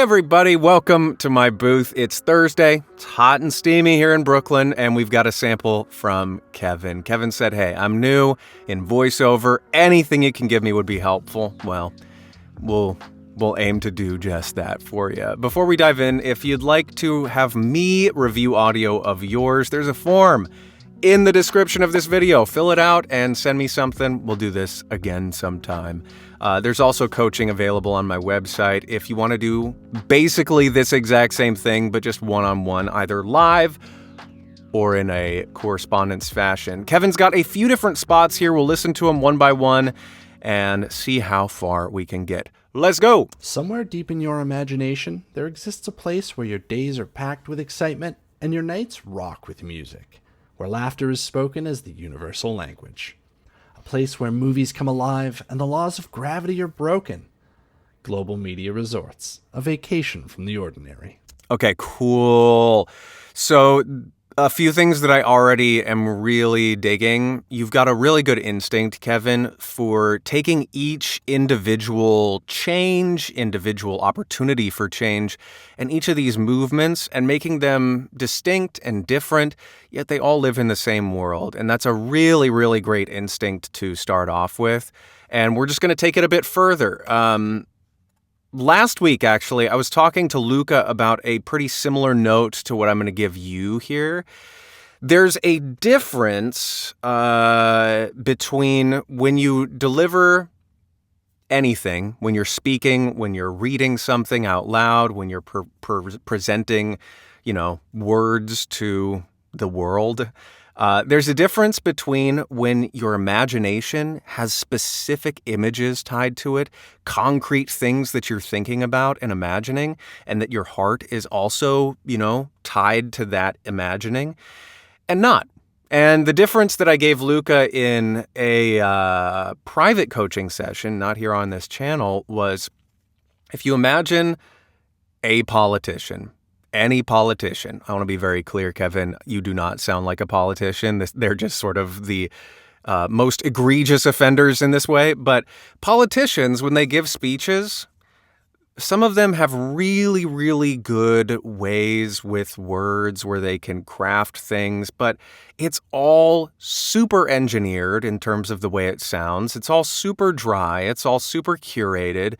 everybody, welcome to my booth. It's Thursday, it's hot and steamy here in Brooklyn, and we've got a sample from Kevin. Kevin said, hey, I'm new in VoiceOver. Anything you can give me would be helpful. Well, we'll aim to do just that for you. Before we dive in, if you'd like to have me review audio of yours, there's a form in the description of this video. Fill it out and send me something. We'll do this again sometime. There's also coaching available on my website if you want to do basically this exact same thing, but just one-on-one, either live or in a correspondence fashion. Kevin's got a few different spots here. We'll listen to them one by one and see how far we can get. Let's go. Somewhere deep in your imagination, there exists a place where your days are packed with excitement and your nights rock with music, where laughter is spoken as the universal language. A place where movies come alive and the laws of gravity are broken. Global Media Resorts, a vacation from the ordinary. Okay, cool. So a few things that I already am really digging. You've got a really good instinct, Kevin, for taking each individual change, individual opportunity for change, and each of these movements and making them distinct and different, yet they all live in the same world. And that's a really, really great instinct to start off with. And we're just going to take it a bit further. Last week, actually, I was talking to Luca about a pretty similar note to what I'm going to give you here. There's a difference between when you deliver anything, when you're speaking, when you're reading something out loud, when you're presenting, words to the world. There's a difference between when your imagination has specific images tied to it, concrete things that you're thinking about and imagining, and that your heart is also, tied to that imagining, and not. And the difference that I gave Luca in a private coaching session, not here on this channel, was if you imagine a politician, any politician. I want to be very clear, Kevin, you do not sound like a politician. They're just sort of the most egregious offenders in this way. But politicians, when they give speeches, some of them have really, really good ways with words where they can craft things, but it's all super engineered in terms of the way it sounds. It's all super dry. It's all super curated.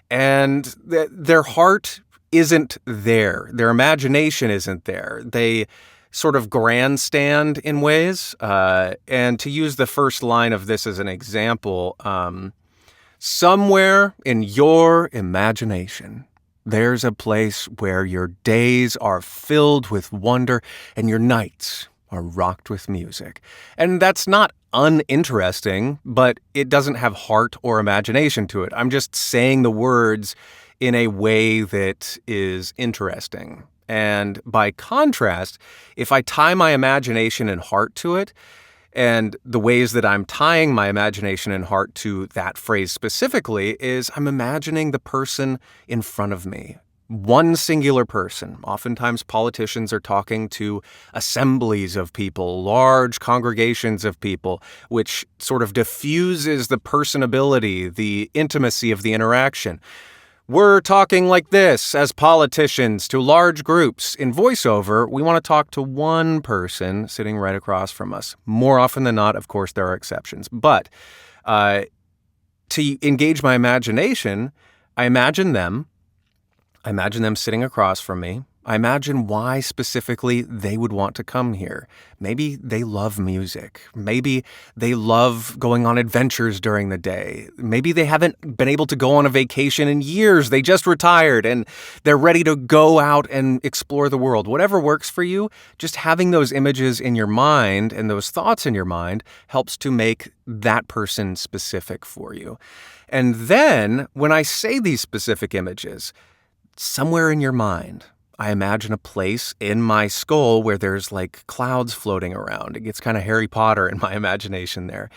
And their heart isn't there. Their imagination isn't there. They sort of grandstand in ways. And to use the first line of this as an example, somewhere in your imagination, there's a place where your days are filled with wonder and your nights are rocked with music. And that's not uninteresting, but it doesn't have heart or imagination to it. I'm just saying the words in a way that is interesting. And by contrast, if I tie my imagination and heart to it, and the ways that I'm tying my imagination and heart to that phrase specifically is I'm imagining the person in front of me. One singular person. Oftentimes politicians are talking to assemblies of people, large congregations of people, which sort of diffuses the personability, the intimacy of the interaction. We're talking like this as politicians to large groups. In VoiceOver, we want to talk to one person sitting right across from us. More often than not, of course, there are exceptions. But to engage my imagination, I imagine them sitting across from me. I imagine why specifically they would want to come here. Maybe they love music. Maybe they love going on adventures during the day. Maybe they haven't been able to go on a vacation in years. They just retired and they're ready to go out and explore the world. Whatever works for you, just having those images in your mind and those thoughts in your mind helps to make that person specific for you. And then when I say these specific images, somewhere in your mind, I imagine a place in my skull where there's like clouds floating around. It gets kind of Harry Potter in my imagination there.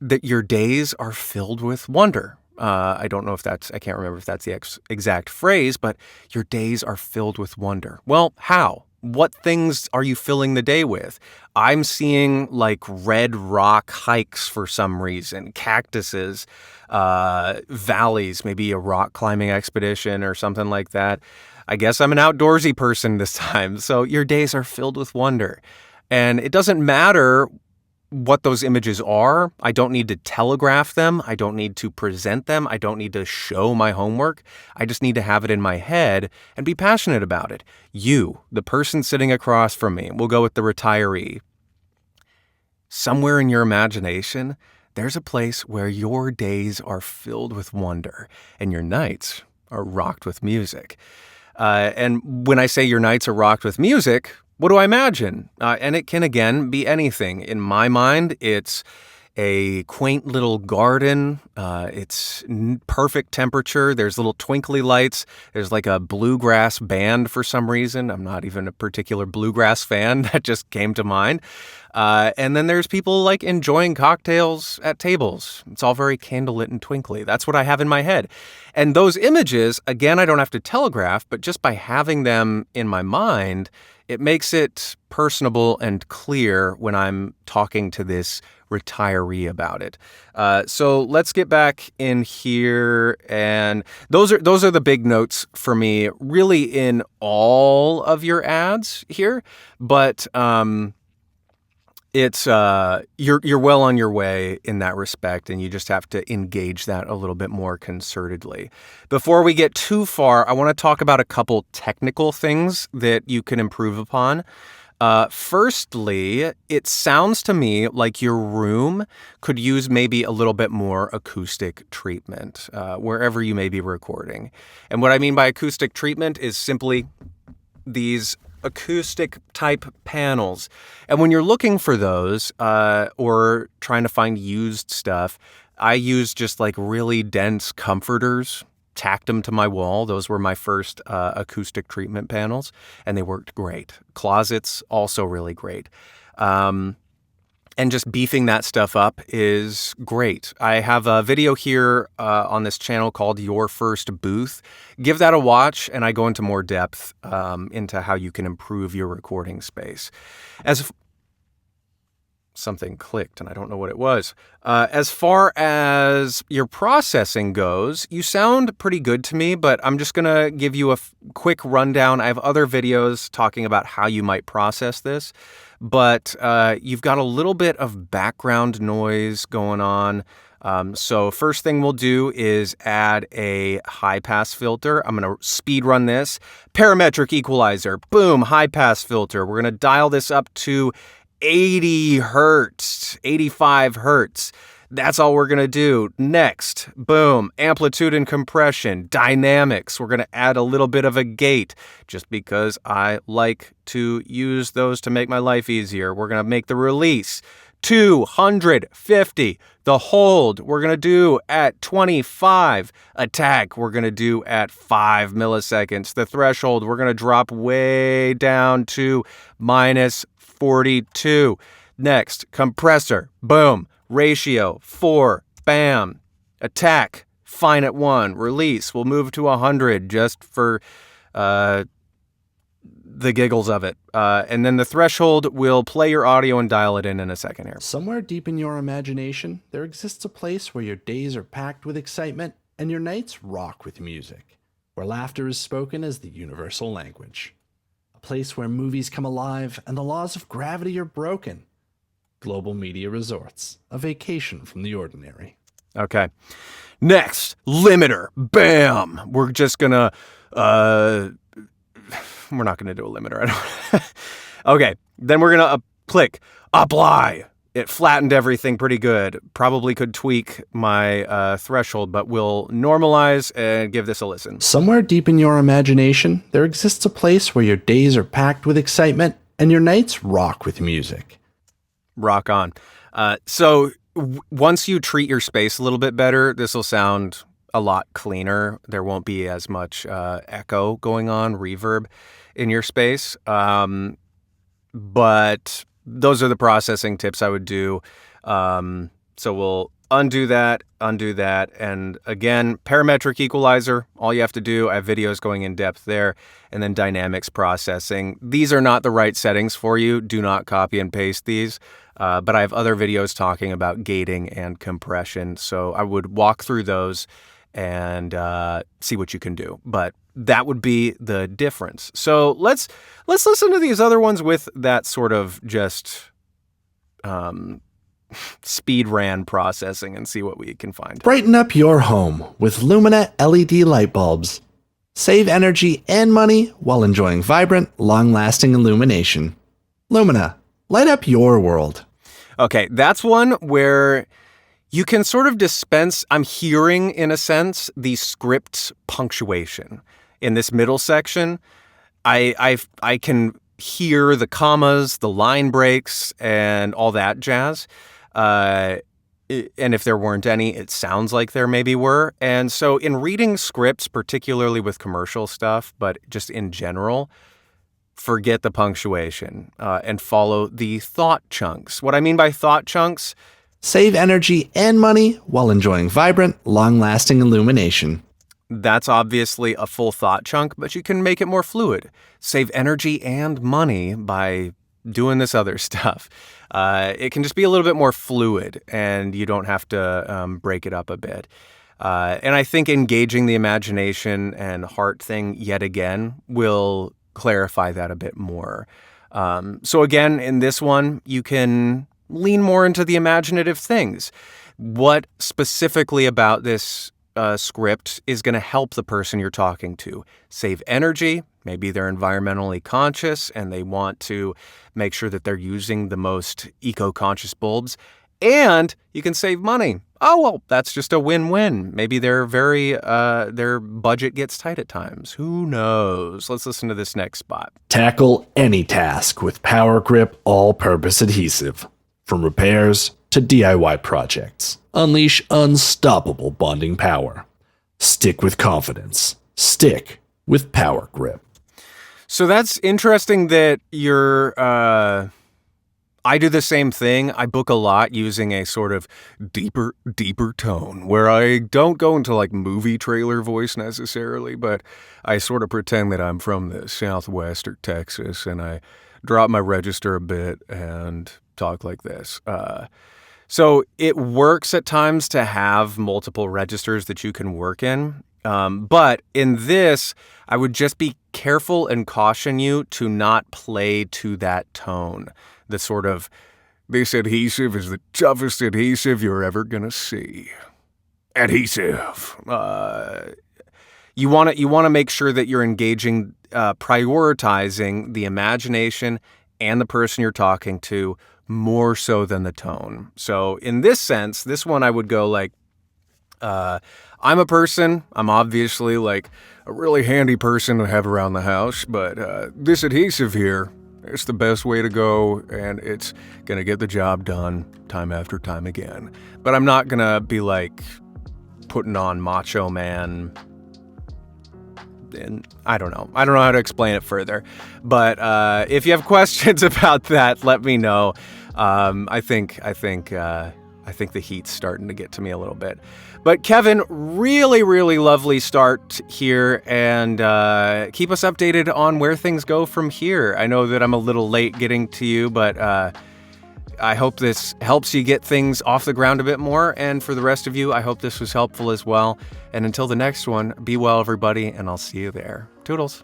That your days are filled with wonder. I can't remember if that's the exact phrase, but your days are filled with wonder. Well, how? What things are you filling the day with? I'm seeing like red rock hikes for some reason, cactuses, valleys, maybe a rock climbing expedition or something like that. I guess I'm an outdoorsy person this time. So your days are filled with wonder. And it doesn't matter what those images are. I don't need to telegraph them. I don't need to present them. I don't need to show my homework. I just need to have it in my head and be passionate about it. You, the person sitting across from me, we'll go with the retiree. Somewhere in your imagination, there's a place where your days are filled with wonder and your nights are rocked with music. And when I say your nights are rocked with music, what do I imagine? And it can, again, be anything. In my mind, it's a quaint little garden. It's perfect temperature. There's little twinkly lights. There's like a bluegrass band for some reason. I'm not even a particular bluegrass fan. That just came to mind. And then there's people like enjoying cocktails at tables. It's all very candlelit and twinkly. That's what I have in my head. And those images, again, I don't have to telegraph, but just by having them in my mind, it makes it personable and clear when I'm talking to this retiree about it. So let's get back in here, and those are the big notes for me, really in all of your ads here. But it's you're well on your way in that respect, and you just have to engage that a little bit more concertedly. Before we get too far, I want to talk about a couple technical things that you can improve upon. Firstly, it sounds to me like your room could use maybe a little bit more acoustic treatment wherever you may be recording. And what I mean by acoustic treatment is simply these acoustic type panels. And when you're looking for those or trying to find used stuff, I use just like really dense comforters, tacked them to my wall. Those were my first acoustic treatment panels, and they worked great. Closets, also really great. And just beefing that stuff up is great. I have a video here on this channel called Your First Booth. Give that a watch, and I go into more depth into how you can improve your recording space. Something clicked, and I don't know what it was. As far as your processing goes, you sound pretty good to me, but I'm just going to give you a quick rundown. I have other videos talking about how you might process this, but you've got a little bit of background noise going on. So first thing we'll do is add a high pass filter. I'm going to speed run this. Parametric equalizer, boom, high pass filter. We're going to dial this up to 80 hertz, 85 hertz. That's all we're going to do. Next, boom, amplitude and compression, dynamics. We're going to add a little bit of a gate just because I like to use those to make my life easier. We're going to make the release 250. The hold we're going to do at 25. Attack we're going to do at 5 milliseconds. The threshold we're going to drop way down to minus 42. Next, compressor, boom, ratio 4, bam. Attack, fine at 1. Release, we'll move to 100 just for the giggles of it. And then the threshold, we'll play your audio and dial it in a second here. Somewhere deep in your imagination, there exists a place where your days are packed with excitement and your nights rock with music, where laughter is spoken as the universal language. A place where movies come alive and the laws of gravity are broken. Global Media Resorts, a vacation from the ordinary. Okay. Next, limiter. Bam! We're just gonna, we're not gonna do a limiter. I don't. Okay. Then we're gonna click apply. It flattened everything pretty good. Probably could tweak my threshold, but we'll normalize and give this a listen. Somewhere deep in your imagination, there exists a place where your days are packed with excitement and your nights rock with music. Rock on. So once you treat your space a little bit better, this will sound a lot cleaner. There won't be as much echo going on, reverb in your space. But those are the processing tips I would do. So undo that, and again, parametric equalizer, all you have to do, I have videos going in depth there, and then dynamics processing. These are not the right settings for you. Do not copy and paste these, but I have other videos talking about gating and compression, so I would walk through those and see what you can do. But that would be the difference. So let's listen to these other ones with that sort of just speed ran processing and see what we can find. Brighten up your home with Lumina LED light bulbs. Save energy and money while enjoying vibrant, long-lasting illumination. Lumina, light up your world. Okay, that's one where you can sort of dispense, I'm hearing, in a sense, the script punctuation. In this middle section, I can hear the commas, the line breaks, and all that jazz. And if there weren't any, it sounds like there maybe were. And so in reading scripts, particularly with commercial stuff, but just in general, forget the punctuation and follow the thought chunks. What I mean by thought chunks, save energy and money while enjoying vibrant, long-lasting illumination. That's obviously a full thought chunk, but you can make it more fluid. Save energy and money by doing this other stuff. It can just be a little bit more fluid, and you don't have to break it up a bit. And I think engaging the imagination and heart thing yet again will clarify that a bit more. So again, in this one, you can lean more into the imaginative things. What specifically about this script is going to help the person you're talking to save energy? Maybe they're environmentally conscious and they want to make sure that they're using the most eco-conscious bulbs, and you can save money. Oh, well, that's just a win-win. Maybe they're their budget gets tight at times. Who knows? Let's listen to this next spot. Tackle any task with Power Grip all-purpose adhesive. From repairs to DIY projects. Unleash unstoppable bonding power. Stick with confidence. Stick with Power Grip. So that's interesting that I do the same thing. I book a lot using a sort of deeper tone where I don't go into like movie trailer voice necessarily, but I sort of pretend that I'm from the Southwest or Texas, and I drop my register a bit and talk like this. So it works at times to have multiple registers that you can work in. But in this, I would just be careful and caution you to not play to that tone. The sort of, this adhesive is the toughest adhesive you're ever going to see. Adhesive. You want to make sure that you're engaging, prioritizing the imagination and the person you're talking to more so than the tone. So in this sense, this one I would go like, I'm a person. I'm obviously like a really handy person to have around the house, but this adhesive here, it's the best way to go, and it's going to get the job done time after time again. But I'm not going to be like putting on macho man. And I don't know how to explain it further. But if you have questions about that, let me know. I think the heat's starting to get to me a little bit. But Kevin, really, really lovely start here, and keep us updated on where things go from here. I know that I'm a little late getting to you, but I hope this helps you get things off the ground a bit more. And for the rest of you, I hope this was helpful as well. And until the next one, be well, everybody, and I'll see you there. Toodles.